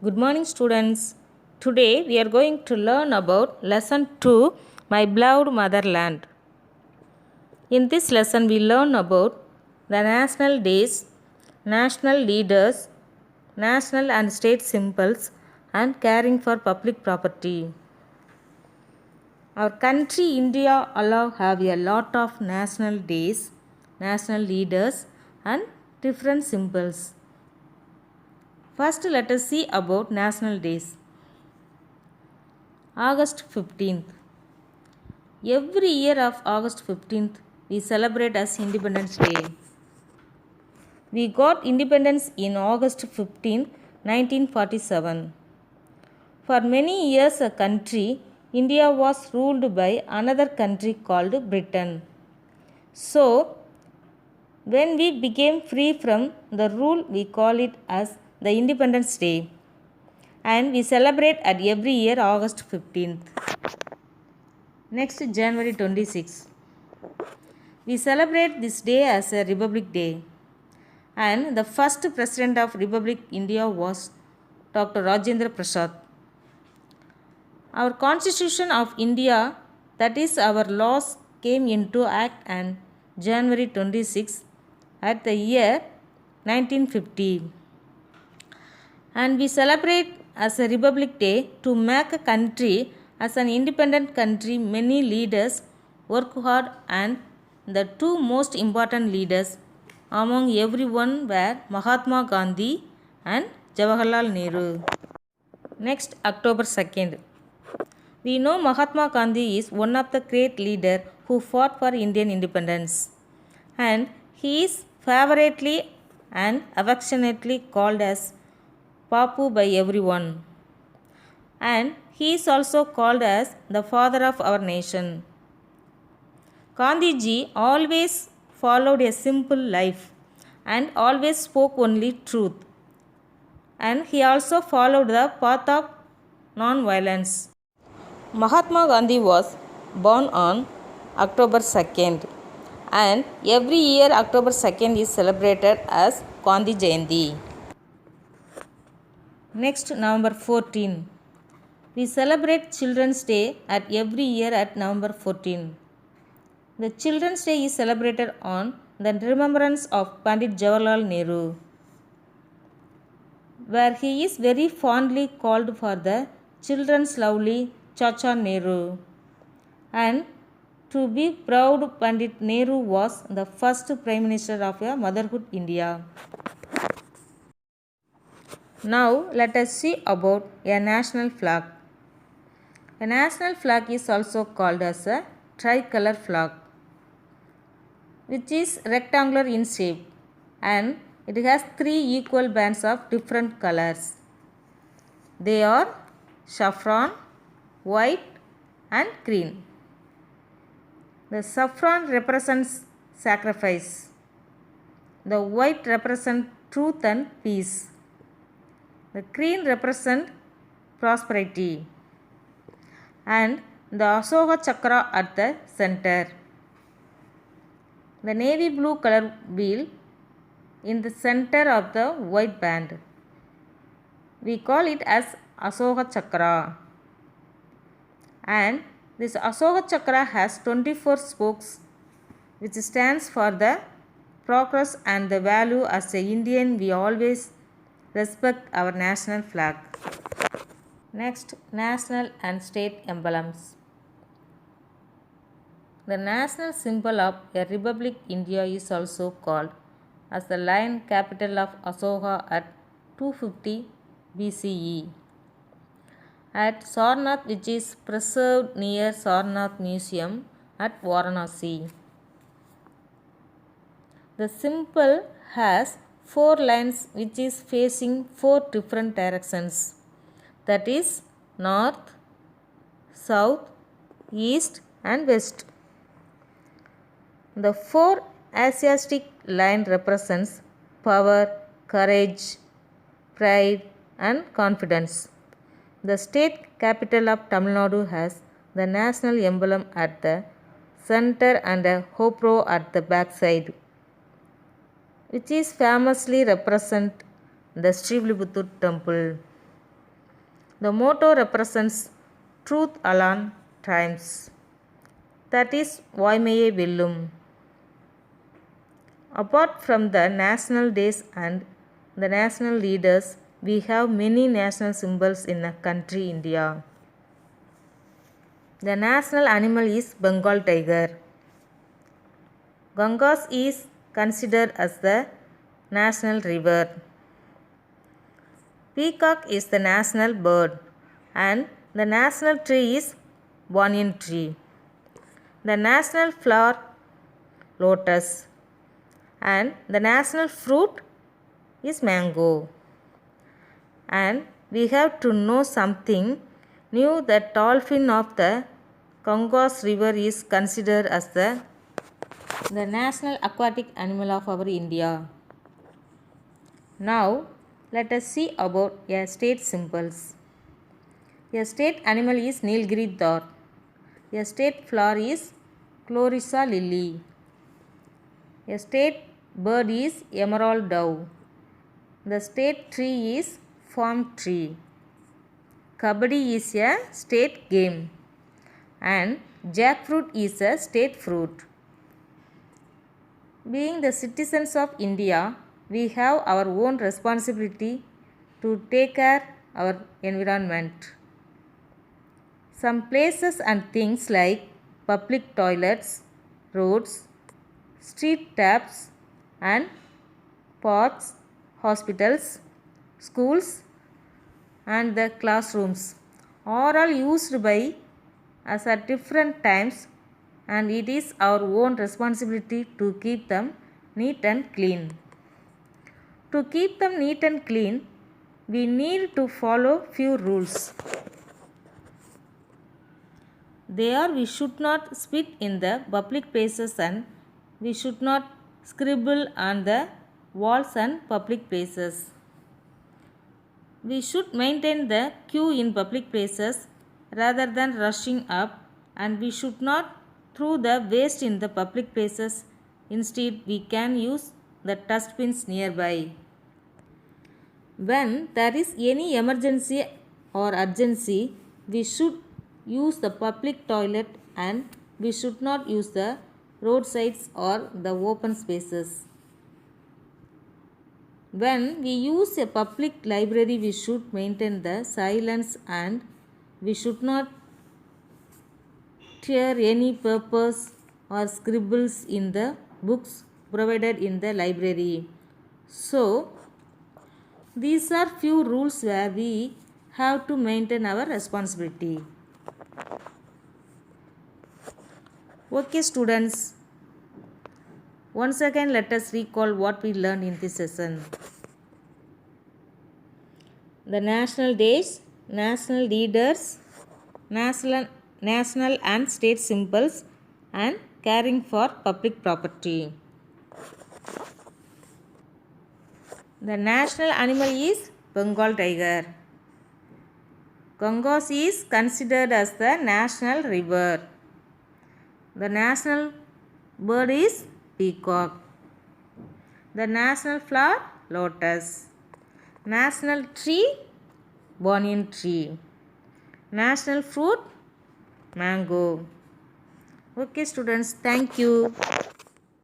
Good morning, students. Today we are going to learn about lesson 2, My Beloved Motherland. In this lesson, we learn about the national days, national leaders, national and state symbols, and caring for public property. Our country, India, have a lot of national days, national leaders, and different symbols. First, let us see about national days. August 15th. Every year of August 15th, we celebrate as Independence Day. We got independence in August 15, 1947. For many years, a country, India was ruled by another country called Britain. So, when we became free from the rule, we call it as the Independence Day. And we celebrate at every year August 15th. Next, January 26. We celebrate this day as a Republic Day. And the first president of Republic India was Dr. Rajendra Prasad. Our Constitution of India, that is our laws, came into act on January 26 at the year 1950. And we celebrate as a Republic Day to make a country as an independent country. Many leaders work hard, and the two most important leaders among everyone were Mahatma Gandhi and Jawaharlal Nehru. Next, October 2nd. We know Mahatma Gandhi is one of the great leaders who fought for Indian independence, and he is favoritely and affectionately called as Papu by everyone. And he is also called as the father of our nation. Gandhiji always followed a simple life and always spoke only truth. And he also followed the path of non-violence. Mahatma Gandhi was born on October 2nd, and every year October 2nd is celebrated as Gandhi Jayanti. Next, November 14. We celebrate Children's Day at every year at November 14. The Children's Day is celebrated on the remembrance of Pandit Jawaharlal Nehru, where he is very fondly called for the children's lovely Chacha Nehru. And to be proud, Pandit Nehru was the first Prime Minister of a motherhood India. Now let us see about a national flag. A national flag is also called as a tricolor flag, which is rectangular in shape, and it has three equal bands of different colors. They are saffron, white, and green. The saffron represents sacrifice. The white represents truth and peace. The green represents prosperity. And the Ashoka Chakra at the center. The navy blue color wheel in the center of the white band. We call it as Ashoka Chakra. And this Ashoka Chakra has 24 spokes, which stands for the progress and the value. As an Indian, we always respect our national flag. Next, national and state emblems. The national symbol of a Republic India is also called as the lion, capital of Ashoka at 250 BCE. At Sarnath, which is preserved near Sarnath Museum at Varanasi. The symbol has 4 lines which is facing 4 different directions. That is north, south, east, and west. The 4 Asiatic line represents power, courage, pride, and confidence. The state capital of Tamil Nadu has the national emblem at the center and a hopro at the back side, which is famously represent the Sri Villuputhur temple. The motto represents truth alone triumphs. That is Vaimeye Vellum. Apart from the national days and the national leaders, we have many national symbols in a country, India. The national animal is Bengal tiger. Ganges is considered as the national river. Peacock is the national bird and the national tree is banyan tree. The national flower lotus and the national fruit is mango. And we have to know something new, that dolphin of the Ganges river is considered as the national aquatic animal of our India. Now let us see about a state symbols. A state animal is Nilgiri Dar. A state flower is Chlorissa lily. A state bird is emerald dove. The state tree is palm tree. Kabaddi is a state game and jackfruit is a state fruit. Being the citizens of India, we have our own responsibility to take care of our environment. Some places and things like public toilets, roads, street taps and parks, hospitals, schools and the classrooms are all used by us at different times, and it is our own responsibility to keep them neat and clean. To keep them neat and clean, we need to follow few rules. They are: we should not spit in the public places and we should not scribble on the walls and public places. We should maintain the queue in public places rather than rushing up, and we should not throw the waste in the public places. Instead, we can use the dustbins nearby. When there is any emergency or urgency, we should use the public toilet and we should not use the roadsides or the open spaces. When we use a public library, we should maintain the silence and we should not tear any papers or scribbles in the books provided in the library. So, these are few rules where we have to maintain our responsibility. Okay students, once again let us recall what we learned in this session. The national days, national leaders, national and state symbols and caring for public property. The national animal is Bengal tiger. Ganges is considered as the national river. The national bird is peacock. The national flower lotus. National tree banyan tree. National fruit mango. Okay students, thank you.